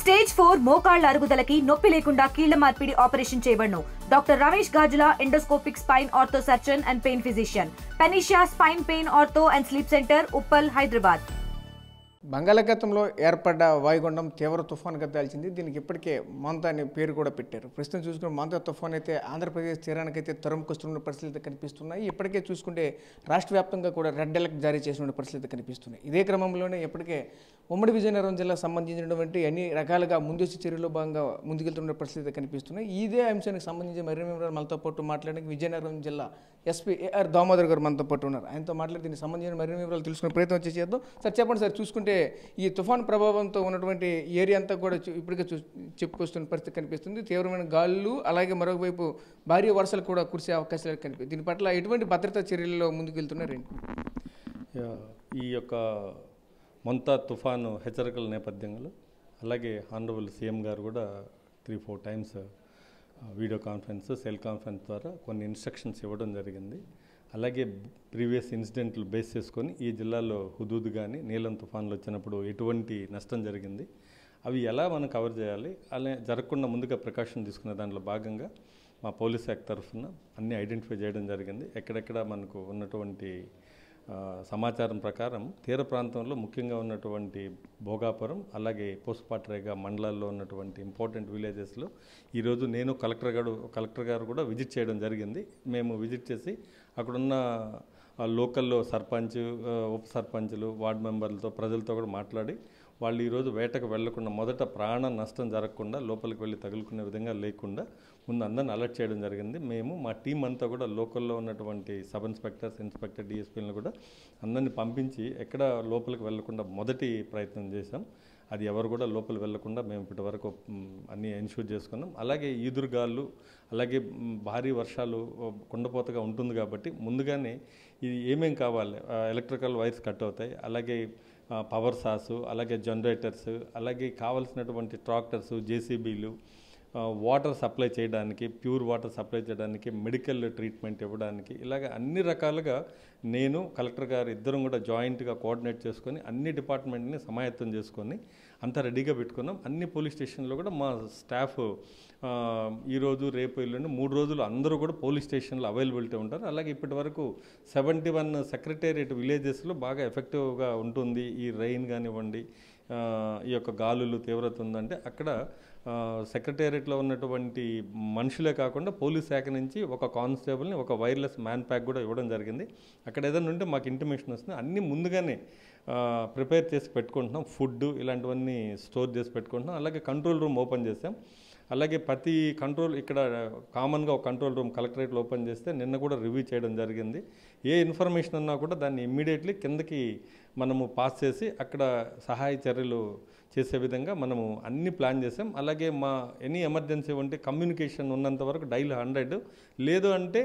Stage 4 మోకాళ్ల అరుగుదలకి నొప్పి లేకుండా కీళ్ల మార్పిడి ఆపరేషన్ చేయబడును. Doctor Ramesh Gajula, endoscopic spine ortho surgeon and pain physician, పెనిషియా spine pain ortho and sleep centre, Uppal, Hyderabad. బంగాళాఖాతంలో ఏర్పడ్డ వాయుగుండం తీవ్ర తుఫానుగా దాల్చింది. దీనికి ఇప్పటికే మోంతా అనే పేరు కూడా పెట్టారు. ప్రస్తుతం చూసుకుంటే మోంతా తుఫాన్ అయితే ఆంధ్రప్రదేశ్ తీరానికైతే తరుముకొస్తున్న పరిస్థితులు కనిపిస్తున్నాయి. ఇప్పటికే చూసుకుంటే రాష్ట్ర వ్యాప్తంగా కూడా రెడ్ అలర్ట్ జారీ చేసిన పరిస్థితులు కనిపిస్తున్నాయి. ఇదే క్రమంలోనే ఇప్పటికే ఉమ్మడి విజయనగరం జిల్లాకు సంబంధించినటువంటి అన్ని రకాలుగా ముందస్తు చర్యల్లో భాగంగా ముందుకెళ్తున్న పరిస్థితులు కనిపిస్తున్నాయి. ఇదే అంశానికి సంబంధించి మరిన్ని వివరాలు మనతో పాటు మాట్లాడడానికి విజయనగరం జిల్లా ఎస్పీ ఏఆర్ దామోదర్ గారు మనతో పాటు ఉన్నారు. ఆయనతో మాట్లాడి దీనికి సంబంధించిన మరిన్ని వివరాలు తెలుసుకునే ప్రయత్నం చేద్దాం. సార్ చెప్పండి సార్, చూసుకుంటే ఈ తుఫాన్ ప్రభావంతో ఉన్నటువంటి ఏరియా అంతా కూడా ఇప్పటికే చెప్పుకొస్తున్న పరిస్థితి కనిపిస్తుంది. తీవ్రమైన గాలులు, అలాగే మరొకవైపు భారీ వర్షాలు కూడా కురిసే అవకాశాలు కనిపిస్తుంది. దీని పట్ల ఎటువంటి భద్రతా చర్యల్లో ముందుకెళ్తున్నారండి? ఈ యొక్క మొంతా తుఫాను హెచ్చరికల నేపథ్యంలో అలాగే హానరబుల్ సీఎం గారు కూడా 3-4 times video conference, cell conference ద్వారా కొన్ని ఇన్స్ట్రక్షన్స్ ఇవ్వడం జరిగింది. అలాగే ప్రీవియస్ ఇన్సిడెంట్లు బేస్ చేసుకొని ఈ జిల్లాలో హుదూద్ కానీ నీలం తుఫాన్లు వచ్చినప్పుడు ఎటువంటి నష్టం జరిగింది, అవి ఎలా మనం కవర్ చేయాలి, అలా జరగకుండా ముందుగా ప్రికాషన్ తీసుకునే దాంట్లో భాగంగా మా పోలీస్ శాఖ తరఫున అన్నీ ఐడెంటిఫై చేయడం జరిగింది. ఎక్కడెక్కడ మనకు ఉన్నటువంటి సమాచారం ప్రకారం తీర ప్రాంతంలో ముఖ్యంగా ఉన్నటువంటి భోగాపురం, అలాగే పోస్పాట్రేగా మండలాల్లో ఉన్నటువంటి ఇంపార్టెంట్ విలేజెస్లో ఈరోజు నేను కలెక్టర్ గారు కూడా విజిట్ చేయడం జరిగింది. మేము విజిట్ చేసి అక్కడున్న లోకల్లో సర్పంచ్, ఉప సర్పంచ్లు, వార్డు మెంబర్లతో, ప్రజలతో కూడా మాట్లాడి వాళ్ళు ఈరోజు వేటకు వెళ్లకుండా, మొదట ప్రాణ నష్టం జరగకుండా, లోపలికి వెళ్ళి తగులుకునే విధంగా లేకుండా ముందు అందరిని అలర్ట్ చేయడం జరిగింది. మేము మా టీం అంతా కూడా లోకల్లో ఉన్నటువంటి సబ్ ఇన్స్పెక్టర్స్, ఇన్స్పెక్టర్, డిఎస్పీలను కూడా అందరినీ పంపించి ఎక్కడ లోపలికి వెళ్లకుండా మొదటి ప్రయత్నం చేశాం. అది ఎవరు కూడా లోపలికి వెళ్లకుండా మేము ఇప్పటి వరకు అన్నీ ఎన్ష్యూర్ చేసుకున్నాం. అలాగే ఈదురుగాళ్ళు, అలాగే భారీ వర్షాలు, కుండపోతగా ఉంటుంది కాబట్టి ముందుగానే ఇది ఏమేం కావాలి, ఎలక్ట్రికల్ వైర్స్ కట్ అవుతాయి, అలాగే పవర్ సాసు, అలాగే జనరేటర్స్, అలాగే కావాల్సినటువంటి ట్రాక్టర్స్, జేసీబీలు, వాటర్ సప్లై చేయడానికి, ప్యూర్ వాటర్ సప్లై చేయడానికి, మెడికల్ ట్రీట్మెంట్ ఇవ్వడానికి, ఇలాగ అన్ని రకాలుగా నేను కలెక్టర్ గారు ఇద్దరం కూడా జాయింట్గా కోఆర్డినేట్ చేసుకొని అన్ని డిపార్ట్మెంట్ని సమాయత్తం చేసుకొని అంతా రెడీగా పెట్టుకున్నాం. అన్ని పోలీస్ స్టేషన్లో కూడా మా స్టాఫ్ ఈరోజు, రేపు, ఎల్లుండి 3 రోజులు అందరూ కూడా పోలీస్ స్టేషన్లో అవైలబిలిటీ ఉంటారు. అలాగే ఇప్పటి వరకు 71 సెక్రటేరియట్ విలేజెస్లో బాగా ఎఫెక్టివ్గా ఉంటుంది. ఈ రైన్ కానివ్వండి, ఈ యొక్క గాలులు తీవ్రత ఉందంటే అక్కడ సెక్రటేరియట్లో ఉన్నటువంటి మనుషులే కాకుండా పోలీస్ శాఖ నుంచి ఒక కానిస్టేబుల్ని, ఒక వైర్లెస్ మ్యాన్ ప్యాక్ కూడా ఇవ్వడం జరిగింది. అక్కడ ఏదైనా ఉంటే మాకు ఇంటిమేషన్ వస్తుంది. అన్నీ ముందుగానే ప్రిపేర్ చేసి పెట్టుకుంటున్నాం. ఫుడ్ ఇలాంటివన్నీ స్టోర్ చేసి పెట్టుకుంటున్నాం. అలాగే కంట్రోల్ రూమ్ ఓపెన్ చేసాం. అలాగే ప్రతి కంట్రోల్ ఇక్కడ కామన్గా ఒక కంట్రోల్ రూమ్ కలెక్టరేట్లో ఓపెన్ చేస్తే నిన్న కూడా రివ్యూ చేయడం జరిగింది. ఏ ఇన్ఫర్మేషన్ ఉన్నా కూడా దాన్ని ఇమ్మీడియట్లీ కిందకి మనము పాస్ చేసి అక్కడ సహాయ చర్యలు చేసే విధంగా మనము అన్ని ప్లాన్ చేసాం. అలాగే మా ఎనీ ఎమర్జెన్సీ ఉంటే కమ్యూనికేషన్ ఉన్నంత వరకు డైల్ 100, లేదు అంటే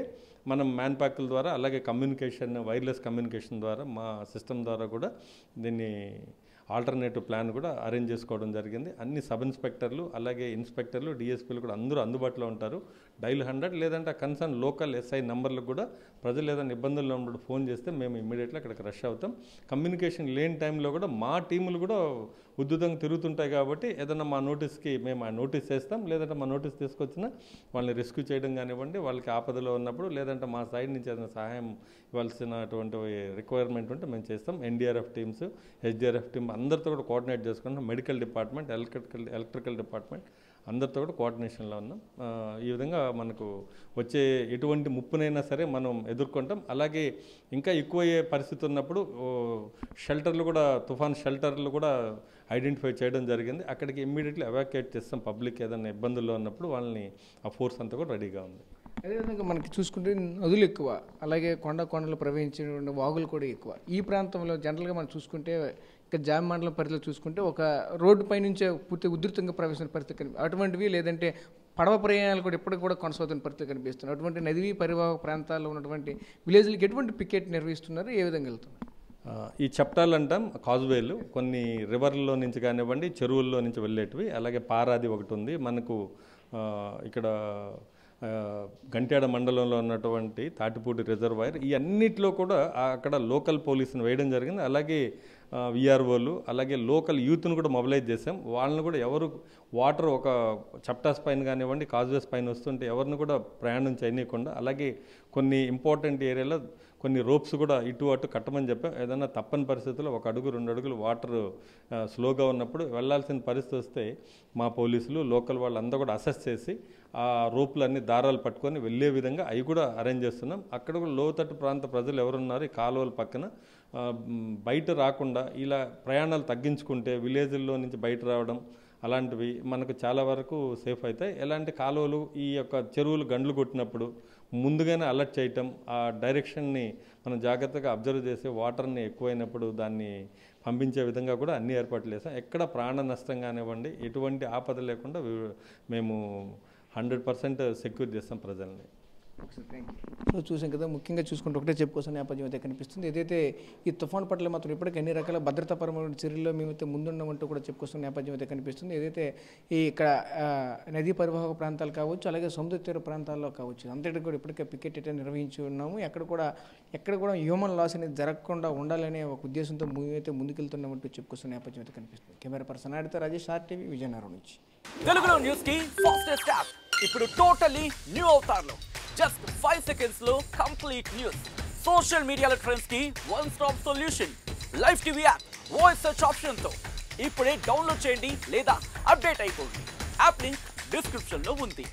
మనం మ్యాన్ ప్యాక్ల ద్వారా, అలాగే కమ్యూనికేషన్, వైర్లెస్ కమ్యూనికేషన్ ద్వారా, మా సిస్టమ్ ద్వారా కూడా దీన్ని ఆల్టర్నేటివ్ ప్లాన్ కూడా అరేంజ్ చేసుకోవడం జరిగింది. అన్ని సబ్ ఇన్స్పెక్టర్లు, అలాగే ఇన్స్పెక్టర్లు, డిఎస్పీలు కూడా అందరూ అందుబాటులో ఉంటారు. డైల్ 100 లేదంటే కన్సర్న్ లోకల్ ఎస్ఐ నంబర్లకు కూడా ప్రజలు ఏదైనా ఇబ్బందుల్లో ఉన్నప్పుడు ఫోన్ చేస్తే మేము ఇమ్మీడియట్గా అక్కడికి రష్ అవుతాం. కమ్యూనికేషన్ లేని టైంలో కూడా మా టీములు కూడా ఉద్ధృతంగా తిరుగుతుంటాయి కాబట్టి ఏదైనా మా నోటీస్కి మేము ఆ నోటీస్ చేస్తాం. లేదంటే మా నోటీస్ తీసుకొచ్చినా వాళ్ళని రెస్క్యూ చేయడం కానివ్వండి, వాళ్ళకి ఆపదలో ఉన్నప్పుడు, లేదంటే మా సైడ్ నుంచి ఏదైనా సహాయం ఇవ్వాల్సినటువంటి రిక్వైర్మెంట్ ఉంటే మేము చేస్తాం. ఎన్డీఆర్ఎఫ్ టీమ్స్, హెచ్డిఆర్ఎఫ్ టీమ్ అందరితో కూడా కోఆర్డినేట్ చేసుకుంటాం. మెడికల్ డిపార్ట్మెంట్, ఎలక్ట్రికల్ డిపార్ట్మెంట్ అందరితో కూడా కోఆర్డినేషన్లో ఉన్నాం. ఈ విధంగా మనకు వచ్చే ఎటువంటి ముప్పునైనా సరే మనం ఎదుర్కొంటాం. అలాగే ఇంకా ఎక్కువయ్యే పరిస్థితి ఉన్నప్పుడు షెల్టర్లు కూడా, తుఫాన్ షెల్టర్లు కూడా ఐడెంటిఫై చేయడం జరిగింది. అక్కడికి ఇమ్మీడియట్లీ ఎవాక్యుయేట్ చేస్తాం. పబ్లిక్ ఏదైనా ఇబ్బందుల్లో ఉన్నప్పుడు వాళ్ళని ఆ ఫోర్స్ అంతా కూడా రెడీగా ఉంది. అదేవిధంగా మనకి చూసుకుంటే నదులు ఎక్కువ, అలాగే కొండలు ప్రవహించే వాగులు కూడా ఎక్కువ. ఈ ప్రాంతంలో జనరల్గా మనం చూసుకుంటే ఇక జామ్ మండలం పరిధిలో చూసుకుంటే ఒక రోడ్డు పై నుంచే పూర్తి ఉధృతంగా ప్రవేశించిన పరిస్థితి అటువంటివి, లేదంటే పడవ ప్రయాణాలు కూడా ఎప్పటికి కూడా కొనసాగుతున్న పరిస్థితి కనిపిస్తున్నాయి. అటువంటి నదీ పరివాహక ప్రాంతాల్లో ఉన్నటువంటి విలేజ్లకి ఎటువంటి పికెట్ నిర్వహిస్తున్నారు, ఏ విధంగా వెళ్తున్నారు? ఈ చప్టాలు అంటాం కాజ్వేలు, కొన్ని రివర్లలో నుంచి కానివ్వండి, చెరువుల్లో నుంచి వెళ్ళేటివి. అలాగే పారాది ఒకటి ఉంది మనకు ఇక్కడ గంట్యాడ మండలంలో ఉన్నటువంటి తాటిపూడి రిజర్వాయర్. ఈ అన్నిట్లో కూడా అక్కడ లోకల్ పోలీసును వేయడం జరిగింది. అలాగే విఆర్ఓలు అలాగే లోకల్ యూత్ను కూడా మొబిలైజ్ చేసాం. వాళ్ళని కూడా ఎవరు వాటర్ ఒక చప్టాస్ పైన కానివ్వండి కాజ్వేస్ పైన వస్తుంటే ఎవరిని కూడా ప్రయాణం చేయనీయకుండా, అలాగే కొన్ని ఇంపార్టెంట్ ఏరియాలో కొన్ని రోప్స్ కూడా ఇటు అటు కట్టమని చెప్పాం. ఏదైనా తప్పని పరిస్థితుల్లో 1 అడుగు 2 అడుగులు వాటర్ స్లోగా ఉన్నప్పుడు వెళ్ళాల్సిన పరిస్థితి వస్తే మా పోలీసులు లోకల్ వాళ్ళంతా కూడా అసెస్ చేసి ఆ రోపులన్నీ దారాలు పట్టుకొని వెళ్ళే విధంగా అవి కూడా అరేంజ్ చేస్తున్నాం. అక్కడ కూడా లోతట్టు ప్రాంత ప్రజలు ఎవరున్నారు ఈ కాలువల పక్కన బయట రాకుండా ఇలా ప్రయాణాలు తగ్గించుకుంటే విలేజ్ల్లో నుంచి బయట రావడం అలాంటివి మనకు చాలా వరకు సేఫ్ అవుతాయి. ఎలాంటి కాలువలు ఈ యొక్క చెరువులు గండ్లు కొట్టినప్పుడు ముందుగానే అలర్ట్ చేయటం, ఆ డైరెక్షన్ని మనం జాగ్రత్తగా అబ్జర్వ్ చేసి వాటర్ని ఎక్కువైనప్పుడు దాన్ని పంపించే విధంగా కూడా అన్ని ఏర్పాట్లు చేస్తాం. ఎక్కడ ప్రాణ నష్టం కానివ్వండి ఎటువంటి ఆపద లేకుండా మేము 100% సెక్యూర్ చేస్తాం ప్రజల్ని. సో చూసాం కదా, ముఖ్యంగా చూసుకుంటే ఒకటే చెప్పుకోసం నేపథ్యం అయితే కనిపిస్తుంది. ఏదైతే ఈ తుఫాను పట్ల మాత్రం ఇప్పటికీ అన్ని రకాల భద్రతాపరమైన చర్యల్లో మేమైతే ముందున్నామంటూ కూడా చెప్పుకోసం నేపథ్యం అయితే కనిపిస్తుంది. ఏదైతే ఈ ఇక్కడ నదీ పరివాహక ప్రాంతాలు కావచ్చు, అలాగే సముద్ర తీర ప్రాంతాల్లో కావచ్చు, అంతటి కూడా ఇప్పటికే పికెట్ అయితే నిర్వహించి ఉన్నాము. ఎక్కడ కూడా హ్యూమన్ లాస్ అనేది జరగకుండా ఉండాలనే ఒక ఉద్దేశంతో మేమైతే ముందుకెళ్తున్నామంటూ చెప్పుకోసం నేపథ్యం అయితే కనిపిస్తుంది. కెమెరా పర్సన్ ఆడితే రాజేష్, RTV, విజయనగరం నుంచి. తెలుగులో న్యూస్ కి ఫాస్టెస్ట్ యాప్ ఇప్పుడు టోటలీ న్యూ అవతార్లో జస్ట్ 5 seconds లో కంప్లీట్ న్యూస్. సోషల్ మీడియాలో ట్రెండ్స్ కి one stop solution. Live TV app voice search option తో ఇప్పుడే డౌన్లోడ్ చేయండి లేదా అప్డేట్ అయిపోండి. యాప్ లింక్ డిస్క్రిప్షన్ లో ఉంది.